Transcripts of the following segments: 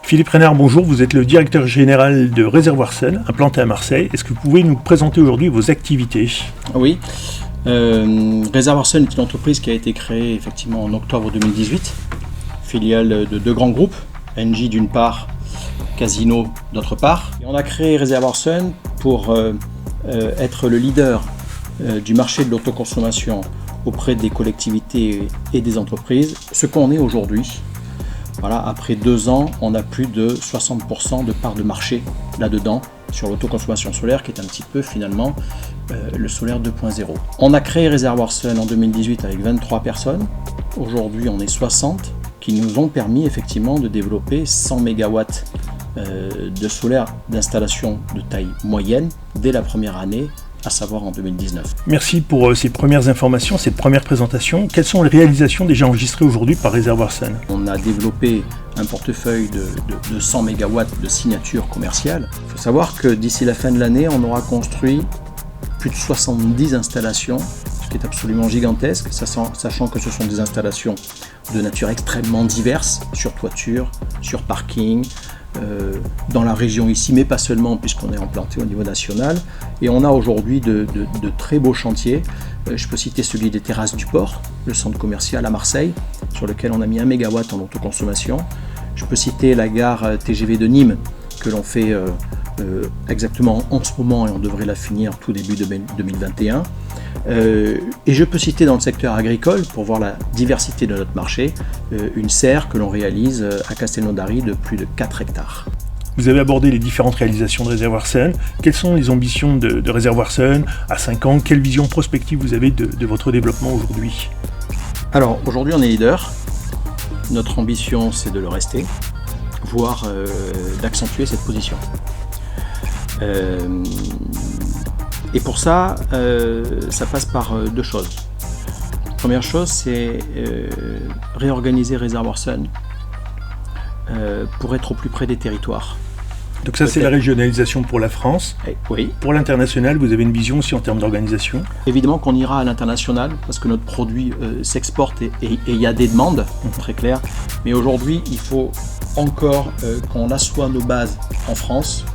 Philippe Reynard, bonjour, vous êtes le directeur général de Réservoir Sun, implanté à Marseille. Est-ce que vous pouvez nous présenter aujourd'hui vos activités ? Oui, Réservoir Sun est une entreprise qui a été créée effectivement en octobre 2018, filiale de deux grands groupes, Engie d'une part, Casino d'autre part. Et on a créé Réservoir Sun pour être le leader du marché de l'autoconsommation auprès des collectivités et des entreprises, ce qu'on est aujourd'hui. Voilà, après 2 ans, on a plus de 60% de part de marché là-dedans sur l'autoconsommation solaire qui est un petit peu finalement le solaire 2.0. On a créé Réservoir Sun en 2018 avec 23 personnes. Aujourd'hui, on est 60 qui nous ont permis effectivement de développer 100 MW de solaire d'installation de taille moyenne dès la première année, à savoir en 2019. Merci pour ces premières informations, cette première présentation. Quelles sont les réalisations déjà enregistrées aujourd'hui par Réservoir Sun ? On a développé un portefeuille de 100 MW de signatures commerciales. Il faut savoir que d'ici la fin de l'année, on aura construit plus de 70 installations, ce qui est absolument gigantesque, sachant que ce sont des installations de nature extrêmement diverses, sur toiture, sur parking, dans la région ici, mais pas seulement, puisqu'on est implanté au niveau national. Et on a aujourd'hui de très beaux chantiers. Je peux citer celui des Terrasses du Port, le centre commercial à Marseille, sur lequel on a mis 1 MW en autoconsommation. Je peux citer la gare TGV de Nîmes, que l'on fait exactement en ce moment, et on devrait la finir tout début 2021. Et je peux citer dans le secteur agricole, pour voir la diversité de notre marché, une serre que l'on réalise à Castelnaudary de plus de 4 hectares. Vous avez abordé les différentes réalisations de Réservoir Sun. Quelles sont les ambitions de Réservoir Sun à 5 ans ? Quelle vision prospective vous avez de votre développement aujourd'hui ? Alors aujourd'hui on est leader. Notre ambition c'est de le rester, voire d'accentuer cette position. Et pour ça, ça passe par 2 choses. Première chose, c'est réorganiser Réservoir Sun pour être au plus près des territoires. Donc ça, c'est la régionalisation pour la France. Oui. Pour l'international, vous avez une vision aussi en termes d'organisation ? Évidemment qu'on ira à l'international parce que notre produit s'exporte et il y a des demandes, très claires. Mais aujourd'hui, il faut encore qu'on assoie nos bases en France,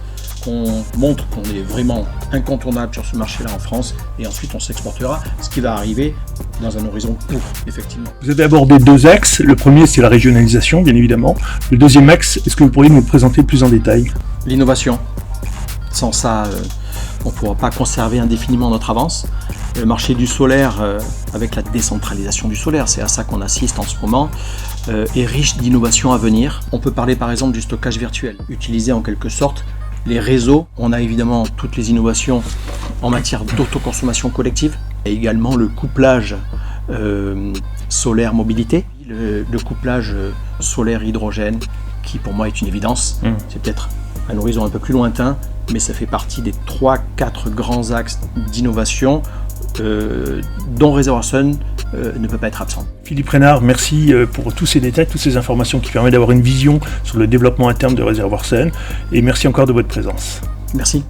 qu'on montre qu'on est vraiment incontournable sur ce marché-là en France, et ensuite on s'exportera, ce qui va arriver dans un horizon court, effectivement. Vous avez abordé 2 axes. Le premier, c'est la régionalisation, bien évidemment. Le deuxième axe, est-ce que vous pourriez nous le présenter plus en détail ? L'innovation. Sans ça, on ne pourra pas conserver indéfiniment notre avance. Le marché du solaire, avec la décentralisation du solaire, c'est à ça qu'on assiste en ce moment, est riche d'innovations à venir. On peut parler par exemple du stockage virtuel, utiliser en quelque sorte les réseaux. On a évidemment toutes les innovations en matière d'autoconsommation collective et également le couplage solaire-mobilité, le couplage solaire-hydrogène qui pour moi est une évidence. C'est peut-être un horizon un peu plus lointain, mais ça fait partie des 3-4 grands axes d'innovation dont Réservoir Sun ne peut pas être absent. Philippe Reynard, merci pour tous ces détails, toutes ces informations qui permettent d'avoir une vision sur le développement interne de Réservoir Sun, et merci encore de votre présence. Merci.